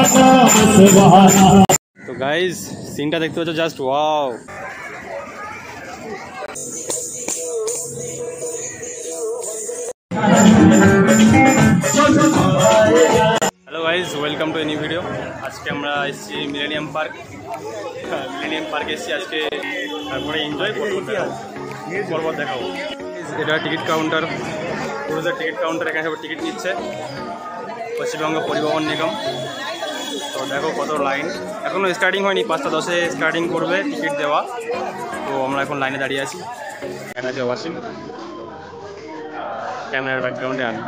तो गाइस सीनটা দেখতে পাচ্ছ just wow. Hello guys welcome to any video. आज के আমরা এসেছি মিলেনিয়াম পার্ক এসেছি আজকে, তারপরে এনজয় করতে পর্বত দেখাবো। এটা টিকিট কাউন্টার, ক্রুজের টিকিট কাউন্টার, এখানে সব টিকিট নিচ্ছে পশ্চিমবঙ্গ পরিবহন নিগম। তো দেখো কত লাইন, এখনও স্টার্টিং হয়নি, 5টা 10-এ স্টার্টিং করবে টিকিট দেওয়া। তো আমরা এখন লাইনে দাঁড়িয়ে আছি। এখানে আছে ওয়াসিম, ক্যামেরার ব্যাকগ্রাউন্ডে আনি।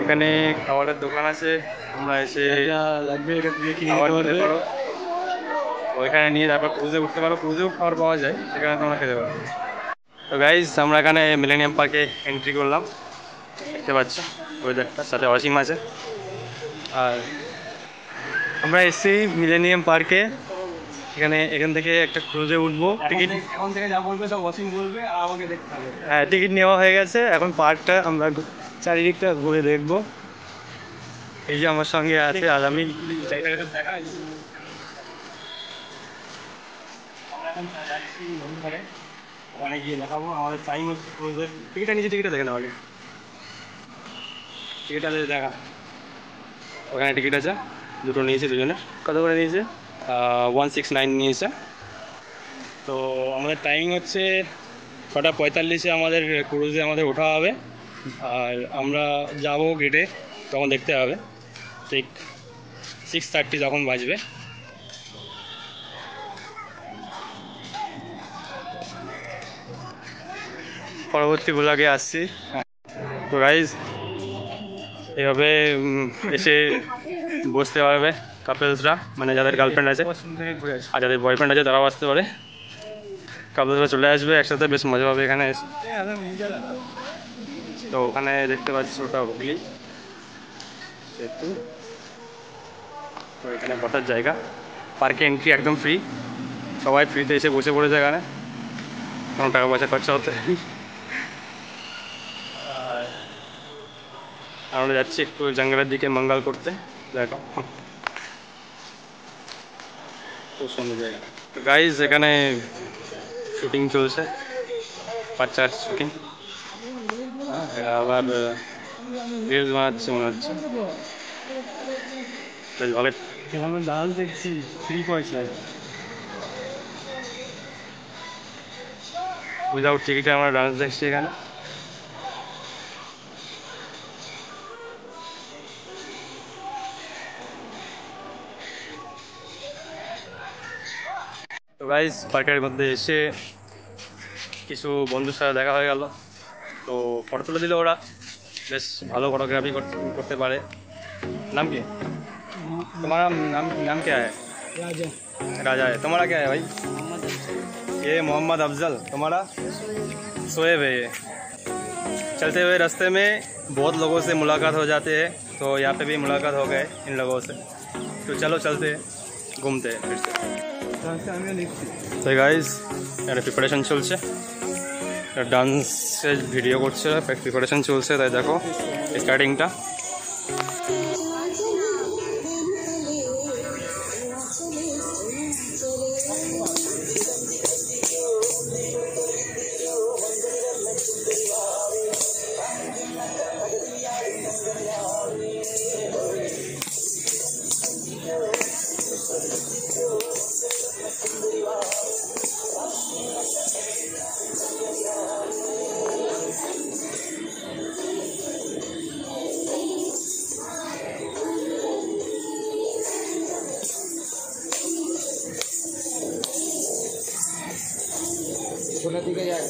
এখানে খাবারের দোকান আছে, তোমরা এসে ওইখানে নিয়ে তারপর ক্রুজে উঠতে পারো, ক্রুজেও খাবার পাওয়া যায়, সেখানে তোমরা খেতে পারো। তো গাইজ আমরা এখানে মিলেনিয়াম পার্কে এন্ট্রি করলাম, দেখতে পাচ্ছ ওয়েদারটার সাথে ওয়াসিম আছে। আর আমরা এসেছি মিলেনিয়াম পার্কে, এখান থেকে একটা ক্রুজে উঠবো। টিকিট এখন থেকে যা বলবে সব ওয়াসিম বলবে আর আমাকে দেখতে হবে। হ্যাঁ, টিকিট নেওয়া হয়ে গেছে, এখন পার্কটা আমরা চারিদিকটা ঘুরে দেখবো। এই যে আমার সঙ্গে আছে, আর আমি ওখানে গিয়ে দেখাবো। আমাদের টাইম হচ্ছে ক্রুজের। টিকিটটা নিচে, টিকিটটা দেখে নাও আগে, টিকিটটা দেখা। ওখানে টিকিট আছে, দুটো নিয়েছে, দুজনে কত করে নিয়েছে? 169 নিয়েছে। তো আমাদের টাইমিং হচ্ছে 6:45 আমাদের ক্রুজে আমাদের ওঠা হবে। আর আমরা যাব গেটে, তখন দেখতে হবে ঠিক 6:30 যখন বাজবে। পরবর্তী ব্লগে আসছি। তো গাইজ এভাবে এসে বসতে পারবে কাপলসরা, মানে যাদের গার্লফ্রেন্ড আছে আর যাদের বয়ফ্রেন্ড আছে তারাও আসতে পারে। কাপলসরা চলে আসবে একসাথে, বেশ মজা হবে এখানে এসে। তো ওখানে দেখতে পাচ্ছি ওটা হুগলি সেতু। তো এখানে বসার জায়গা, পার্কে এন্ট্রি একদম ফ্রি, সবাই ফ্রিতে এসে বসে পড়েছে, এখানে কোনো টাকা পয়সা খরচা হতে। আমরা যাচ্ছি একটু জঙ্গলের দিকে মঙ্গল করতে, দেখো খুব সুন্দর জায়গা। তো গাইজ এখানে শুটিং চলছে, বাচ্চার শুটিং। আবার রিলস বানাচ্ছে মনে হচ্ছে। আমরা ডান্স দেখছি ফ্রি পয়সায়, উইদাউট টিকিটে আমরা ডান্স দেখছি এখানে। তো গাইজ পার্কের মধ্যে এসে কিছু বন্ধুর সাথে দেখা হয়ে গেল। তো ফটো তুলে দিল ওরা, বেশ ভালো ফটোগ্রাফি করতে পারে। नाम क्या है तुम्हारा? नाम क्या है? राजा। राजा है। तुम्हारा क्या है भाई? ये मोहम्मद अफजल। तुम्हारा? शोएब है। ये चलते हुए रास्ते में बहुत लोगों से मुलाकात हो जाते हैं, तो यहाँ पे भी मुलाकात हो गए इन लोगों से। तो चलो चलते हैं, घूमते हैं फिर से। तो गाइस यार प्रिपारेशन चलছে, ডান্সের ভিডিও করছে, প্রিপারেশন চলছে, তাই দেখো স্টার্টিংটা। छोटा दिखे जाए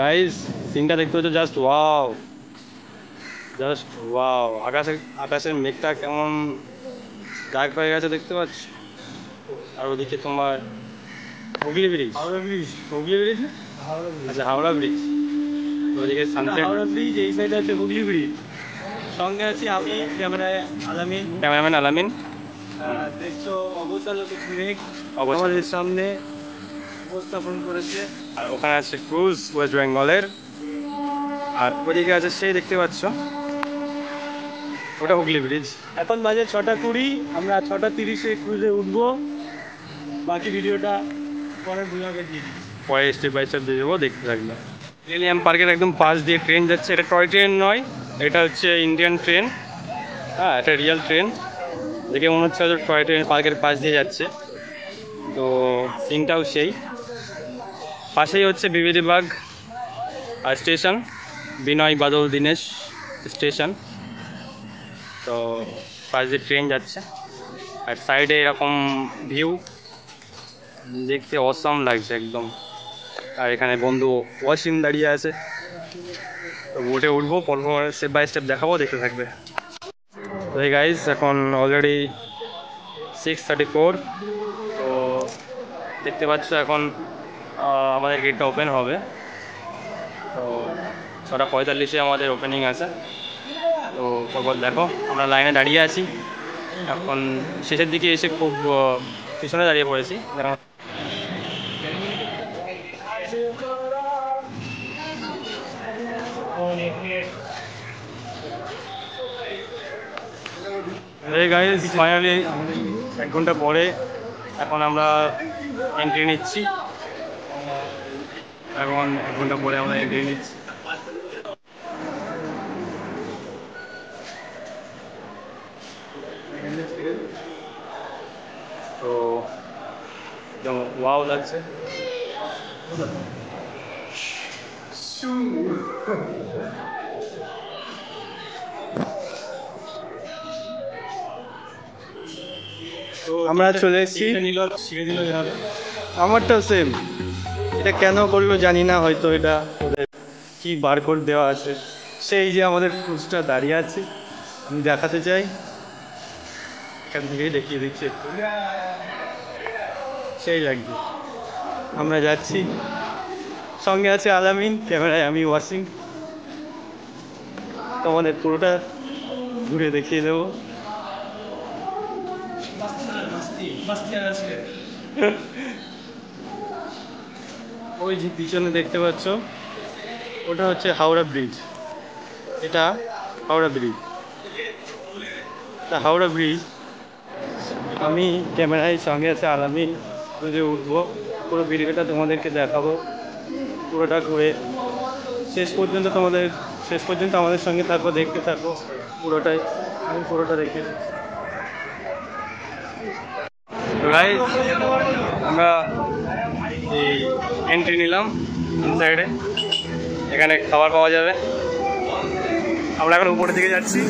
গাইস সিনটা দেখতে হচ্ছে জাস্ট ওয়াও, জাস্ট ওয়াও। আকাশের মেঘটা কেমন ডার্ক হয়ে গেছে দেখতে পাচ্ছ। আর ওদিকে তোমার হুগলি ব্রিজ, হুগলি ব্রিজ না, আচ্ছা হাওড়া ব্রিজ। ওদিকে সানসেট, হাওড়া ব্রিজ এই সাইডে আছে হুগলি ব্রিজ। সঙ্গে আছি আমি, ক্যামেরাম্যান আলামিন। দেখছো অবস্থালোক মেঘ আমাদের সামনে উপস্থাপন করেছে। আর ওখানে আছে ক্রুজ ওয়েস্ট বেঙ্গলের। আর ওদিকে আছে সেই দেখতে পাচ্ছ, ওটা হুগলি ব্রিজ। এখন বাজে 6:20, আমরা 6:30-এ ক্রুজে উঠবো। বাকি ভিডিওটা পরে ব্লগে দিয়ে দিই, পরে স্টেপ বাই স্টেপ দিয়ে দেবো, দেখতে থাকবে। মিলেনিয়াম পার্কের একদম পাশ দিয়ে ট্রেন যাচ্ছে। এটা টয় ট্রেন নয়, এটা হচ্ছে ইন্ডিয়ান ট্রেন। হ্যাঁ, এটা রিয়েল ট্রেন। দেখে মনে হচ্ছে হয়তো টয় ট্রেন পার্কের পাশ দিয়ে যাচ্ছে। তো সিনটাও সেই। পাশেই হচ্ছে বিবিধিবাগ আর স্টেশন, বিনয় বাদল দীনেশ স্টেশন। তো পাশ দিয়ে ট্রেন যাচ্ছে, আর সাইডে এরকম ভিউ দেখতে অসাম লাগছে একদম। আর এখানে বন্ধু ওয়াসিম দাঁড়িয়ে আছে। তো বোটে উঠবো, পরপর স্টেপ বাই স্টেপ দেখাবো, দেখতে থাকবে। তো এই গাইজ এখন অলরেডি 6:34। তো দেখতে পাচ্ছ এখন আমাদের গেটটা ওপেন হবে। তো 6:45-এ আমাদের ওপেনিং আছে। তো পরপর দেখো, আমরা লাইনে দাঁড়িয়ে আছি। এখন শেষের দিকে এসে খুব পিছনে দাঁড়িয়ে পড়েছি। এই গাইজ ফাইনালি 1 ঘন্টা পরে এখন আমরা এন্ট্রি নিচ্ছি। এখন 1 ঘন্টা পরে আমরা এন্ট্রি নিচ্ছি। তো যেমন ওয়াও লাগছে। আমরা চলে এসেছি। আমারটাও সেম। এটা কেন করবো জানি না, হয়তো এটা ওদের কি বারকোড দেওয়া আছে। সেই যে আমাদের ক্রুজটা দাঁড়িয়ে আছে, আমি দেখাতে চাই, এখান থেকেই দেখিয়ে দিচ্ছি একটু। সেই লাগছে, আমরা যাচ্ছি। সঙ্গে আছে আলামিন, ক্যামেরায় আমি ওয়াসিম। তোমাদের পুরোটা ঘুরে দেখিয়ে দেবো। ওই যে পিছনে দেখতে পাচ্ছ, ওটা হচ্ছে হাওড়া ব্রিজ। এটা হাওড়া ব্রিজ, হাওড়া ব্রিজ। আমি ক্যামেরায় সঙ্গে আছে আলামিন, যে উঠবো, পুরো ভিডিওটা তোমাদেরকে দেখাবো। পুরোটা ঘুরে শেষ পর্যন্ত আমাদের সঙ্গে থাকো, দেখতে থাকো পুরোটাই। আমি পুরোটা দেখে গাইস আমরা এই এন্ট্রি নিলাম ইনসাইডে। এখানে খাবার পাওয়া যাবে। আমরা এখন উপরের দিকে যাচ্ছি।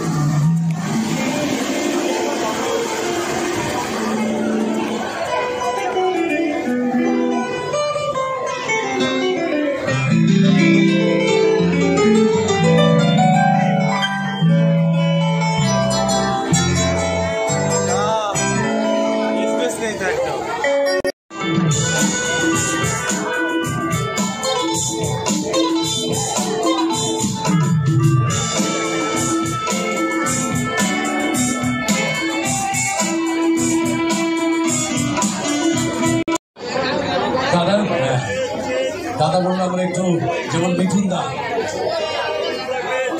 দাদা বললো আমরা একটু, যেমন মিঠুন দা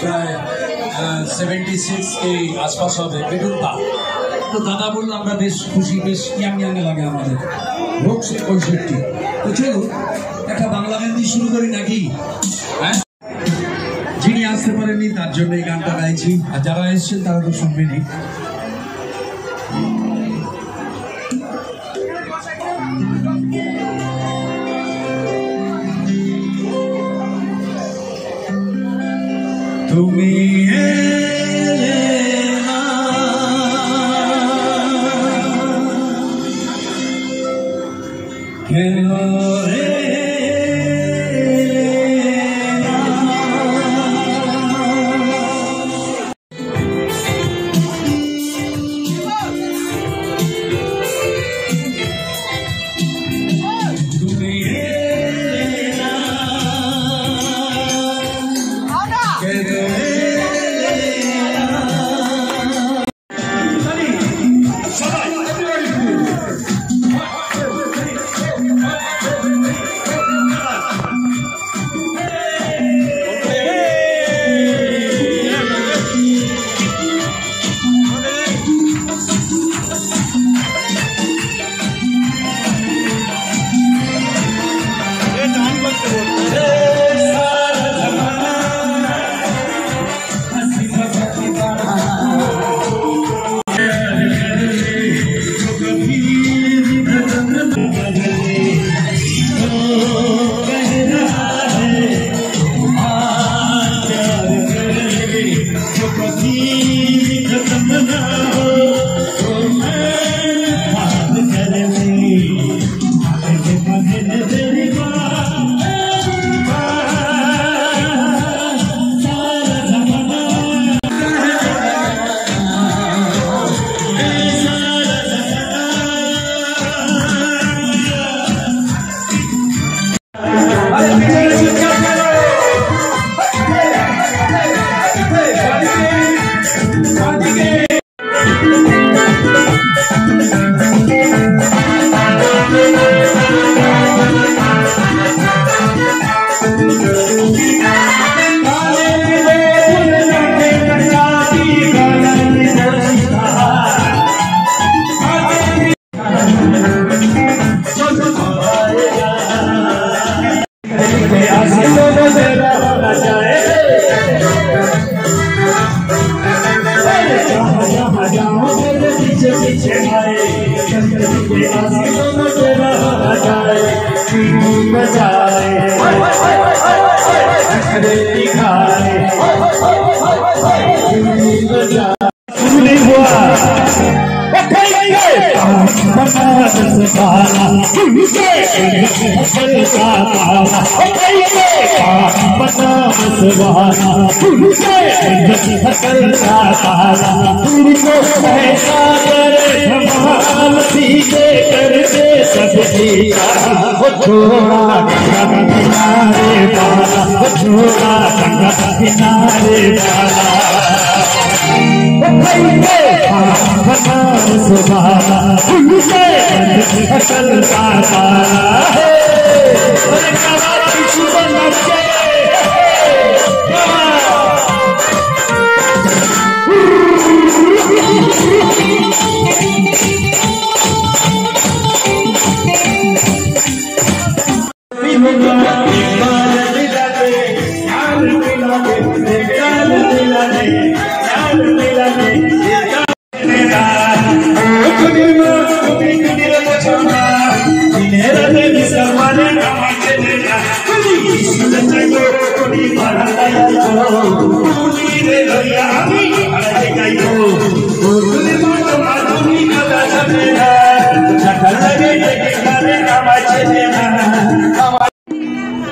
প্রায় 76 এই আশপাশ হবে, মিঠুন দা। তো দাদা বললো আমরা বেশ খুশি, বেশ ইয়াং লাগে আমাদের, লোক 65। তো চলুন একটা বাংলা গান দিয়ে শুরু করি নাকি? হ্যাঁ, যিনি আসতে পারেননি তার জন্য এই গানটা গাইছি, আর যারা এসছেন তারা তো শুনবেনি। তুমি এলে না, কেন রে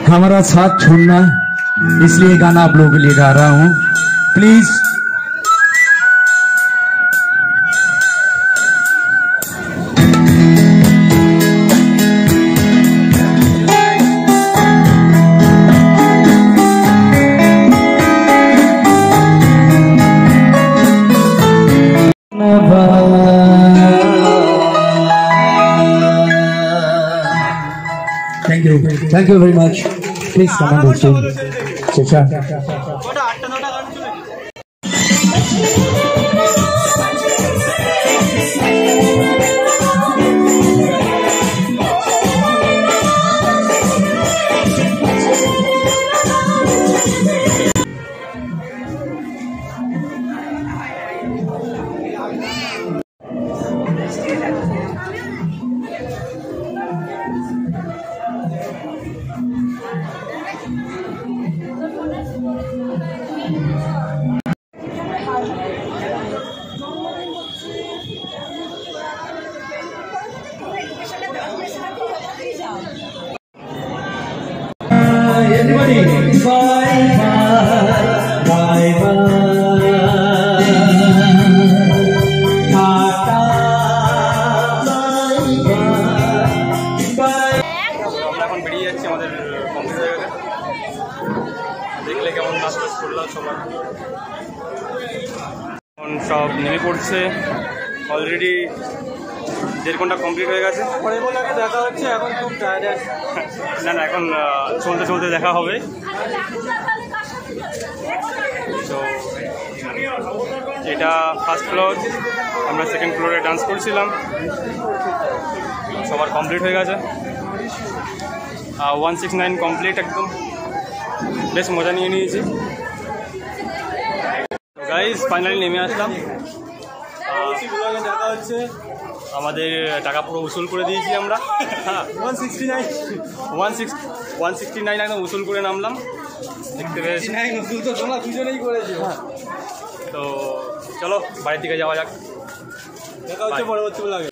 हमारा साथ छोड़ना, इसलिए गाना आप लोगों के लिए गा रहा हूँ। Please Thank you very much. Please come on the stage. Chicha. Everybody, bye bye, bye bye, Tata, bye bye. আমরা এখন বেরিয়ে যাচ্ছি, আমাদের কমপ্লিট হয়ে গেছে। দেখলে কেমন নাচ টাচ করলাম সবাই। এখন সব নেমে পড়ছে, অলরেডি 1.5 ঘন্টা কমপ্লিট হয়ে গেছে। দেখা হচ্ছে, এখন খুব টায়ার্ড। না না, এখন চলতে চলতে দেখা হবে। তো এটা ফার্স্ট ফ্লোর, আমরা সেকেন্ড ফ্লোরে ডান্স করছিলাম, সবার কমপ্লিট হয়ে গেছে। 169 কমপ্লিট একদম, বেশ মজা নিয়ে নিয়েছি। তো গাইস ফাইনালি নেমে আসলাম। দেখা হচ্ছে, আমাদের টাকা পুরো উসুল করে দিয়েছি আমরা। হ্যাঁ 169 একদম উসুল করে নামলাম, দেখতে পেয়েছি। উসুল তো তোমরা দুজনেই করেছো। তো চলো বাড়ির দিকে যাওয়া যাক, দেখা হচ্ছে পরবর্তী ব্লগে।